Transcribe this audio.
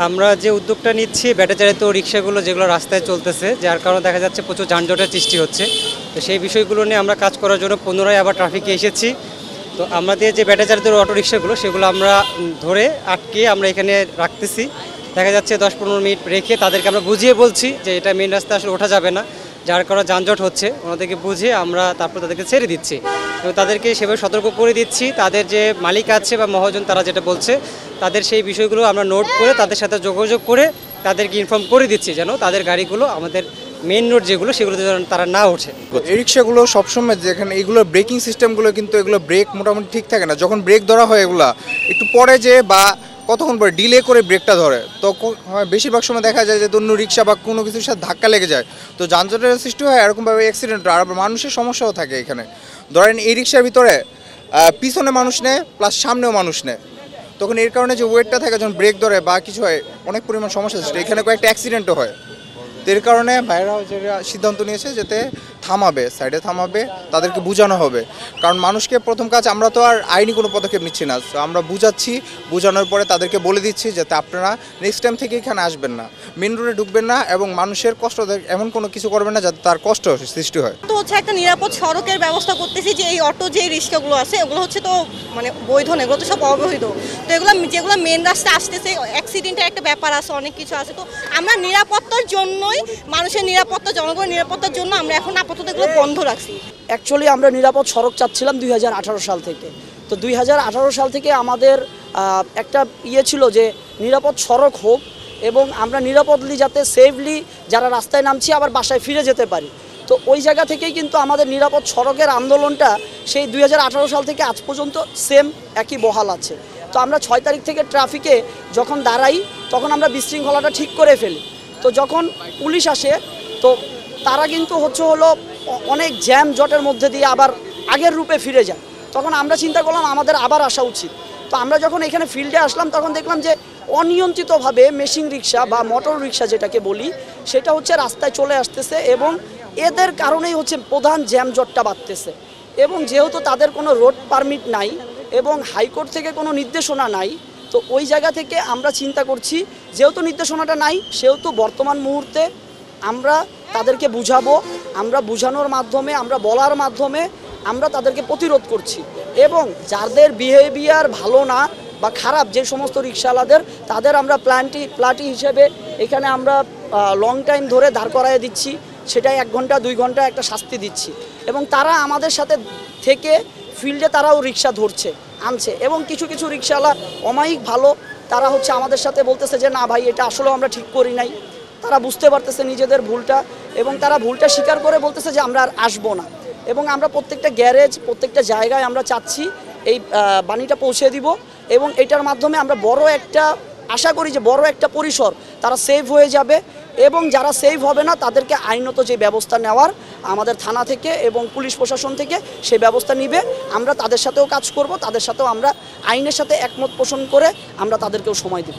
আমরা যে উদ্যোগটা নিচ্ছি ব্যাটারি চালিত রিক্সাগুলো যেগুলো রাস্তায় চলতেছে, যার কারণে দেখা যাচ্ছে প্রচুর যানজটের সৃষ্টি হচ্ছে। তো সেই বিষয়গুলো নিয়ে আমরা কাজ করার জন্য পুনরায় আবার ট্রাফিকে এসেছি। তো আমাদের যে ব্যাটারি চালিত অটো রিক্সাগুলো সেগুলো আমরা ধরে আটকে আমরা এখানে রাখতেছি। দেখা যাচ্ছে 10-15 মিনিট রেখে তাদেরকে আমরা বুঝিয়ে বলছি যে এটা মেন রাস্তায় আসলে ওঠা যাবে না, যার কারণে যানজট হচ্ছে। ওনাদেরকে বুঝিয়ে আমরা তারপর তাদেরকে ছেড়ে দিচ্ছি এবং তাদেরকে সেভাবে সতর্ক করে দিচ্ছি। তাদের যে মালিক আছে বা মহাজন তারা যেটা বলছে, তাদের সেই বিষয়গুলো আমরা নোট করে তাদের সাথে যোগাযোগ করে তাদেরকে ইনফর্ম করে দিচ্ছি যেন তাদের গাড়িগুলো আমাদের মেন রোড যেগুলো সেগুলোতে যেন তারা না ওঠে। এই রিক্সাগুলো সবসময় যেখানে এগুলোর ব্রেকিং সিস্টেমগুলো কিন্তু এগুলো ব্রেক মোটামুটি ঠিক থাকে না। যখন ব্রেক ধরা হয় এগুলা একটু পরে যে বা কতক্ষণ পরে ডিলে করে ব্রেকটা ধরে, তো বেশিরভাগ সময় দেখা যায় যে অন্য রিক্সা বা কোনো কিছুর সাথে ধাক্কা লেগে যায়, তো যানজটের সৃষ্টি হয়, এরকমভাবে অ্যাক্সিডেন্ট আর মানুষের সমস্যাও থাকে এখানে। ধরেন এই রিক্সার ভিতরে পিছনে মানুষ নেয় প্লাস সামনেও মানুষ নেয়, তখন এর কারণে যে ওয়েটটা থাকে যখন ব্রেক ধরে বা কিছু হয় অনেক পরিমাণ সমস্যা সৃষ্টি, এখানে কয়েকটা অ্যাক্সিডেন্টও হয়। তো এর কারণে ভাইরাও যে সিদ্ধান্ত নিয়েছে যাতে থামাবে, সাইডে থামাবে, তাদেরকে বোঝানো হবে। কারণ মানুষকে প্রথম কাজ, আমরা তো আর আইনি কোনো পদক্ষেপ নিচ্ছি না, তো আমরা বুঝাচ্ছি, বোঝানোর পরে তাদেরকে বলে দিচ্ছি যাতে আপনারা নেক্সট টাইম থেকে এখানে আসবেন না, মেন রোডে ঢুকবেন না এবং মানুষের কষ্ট এমন কোনো কিছু করবেন না যাতে তার কষ্ট সৃষ্টি হয়। তো হচ্ছে একটা নিরাপদ সড়কের ব্যবস্থা করতেছি যে এই অটো যে রিক্সাগুলো আছে এগুলো হচ্ছে তো মানে বৈধ না, এগুলো তো সব অবৈধ। তো এগুলো যেগুলো মেন রাস্তায় আসতেছে, অ্যাক্সিডেন্টের একটা ব্যাপার আছে, অনেক কিছু আছে। তো আমরা নিরাপত্তার জন্যই, মানুষের নিরাপত্তা, জনগণের নিরাপত্তার জন্য আমরা এখন আপাতত এগুলো বন্ধ রাখছি। অ্যাকচুয়ালি আমরা নিরাপদ সড়ক চাচ্ছিলাম 2018 সাল থেকে। তো 2018 সাল থেকে আমাদের একটা ছিল যে নিরাপদ সড়ক হোক এবং আমরা নিরাপদলি যাতে সেফলি যারা রাস্তায় নামছি আবার বাসায় ফিরে যেতে পারি। তো ওই জায়গা থেকেই কিন্তু আমাদের নিরাপদ সড়কের আন্দোলনটা সেই 2018 সাল থেকে আজ পর্যন্ত সেম একই বহাল আছে। তো আমরা 6 তারিখ থেকে ট্রাফিকে যখন দাঁড়াই তখন আমরা বিশৃঙ্খলাটা ঠিক করে ফেলি। তো যখন পুলিশ আসে তো তারা কিন্তু হলো অনেক জ্যাম জটের মধ্যে দিয়ে আবার আগের রূপে ফিরে যায়। তখন আমরা চিন্তা করলাম আমাদের আবার আসা উচিত। তো আমরা যখন এখানে ফিল্ডে আসলাম তখন দেখলাম যে অনিয়ন্ত্রিতভাবে মেশিন রিক্সা বা মোটর রিক্সা যেটাকে বলি সেটা হচ্ছে রাস্তায় চলে আসতেছে এবং এদের কারণেই হচ্ছে প্রধান জ্যাম জটটা বাড়তেছে। এবং যেহেতু তাদের কোনো রোড পারমিট নাই এবং হাইকোর্ট থেকে কোনো নির্দেশনা নাই, তো ওই জায়গা থেকে আমরা চিন্তা করছি যেহেতু নির্দেশনাটা নাই সেহেতু বর্তমান মুহূর্তে আমরা তাদেরকে বুঝাবো, আমরা বুঝানোর মাধ্যমে, আমরা বলার মাধ্যমে আমরা তাদেরকে প্রতিরোধ করছি। এবং যাদের বিহেভিয়ার ভালো না বা খারাপ যে সমস্ত রিক্সাওয়ালাদের, তাদের আমরা প্লাটি হিসেবে এখানে আমরা লং টাইম ধরে দাঁড় করায় দিচ্ছি, সেটাই 1 ঘন্টা 2 ঘন্টা একটা শাস্তি দিচ্ছি। এবং তারা আমাদের সাথে থেকে ফিল্ডে তারাও রিক্সা ধরছে, আনছে। এবং কিছু কিছু রিক্সাওয়ালা অমায়িক ভালো, তারা হচ্ছে আমাদের সাথে বলতেছে যে না ভাই এটা আসলেও আমরা ঠিক করি নাই। তারা বুঝতে পারতেছে নিজেদের ভুলটা এবং তারা ভুলটা স্বীকার করে বলতেছে যে আমরা আর আসবো না। এবং আমরা প্রত্যেকটা গ্যারেজ, প্রত্যেকটা জায়গায় আমরা চাচ্ছি এই বাণীটা পৌঁছে দিব এবং এটার মাধ্যমে আমরা বড় একটা আশা করি যে বড় একটা পরিসর তারা সেভ হয়ে যাবে। এবং যারা সেভ হবে না তাদেরকে আইনত যে ব্যবস্থা নেওয়ার আমাদের থানা থেকে এবং পুলিশ প্রশাসন থেকে সেই ব্যবস্থা নিবে। আমরা তাদের সাথেও কাজ করব, তাদের সাথেও আমরা আইনের সাথে একমত পোষণ করে আমরা তাদেরকেও সময় দেব।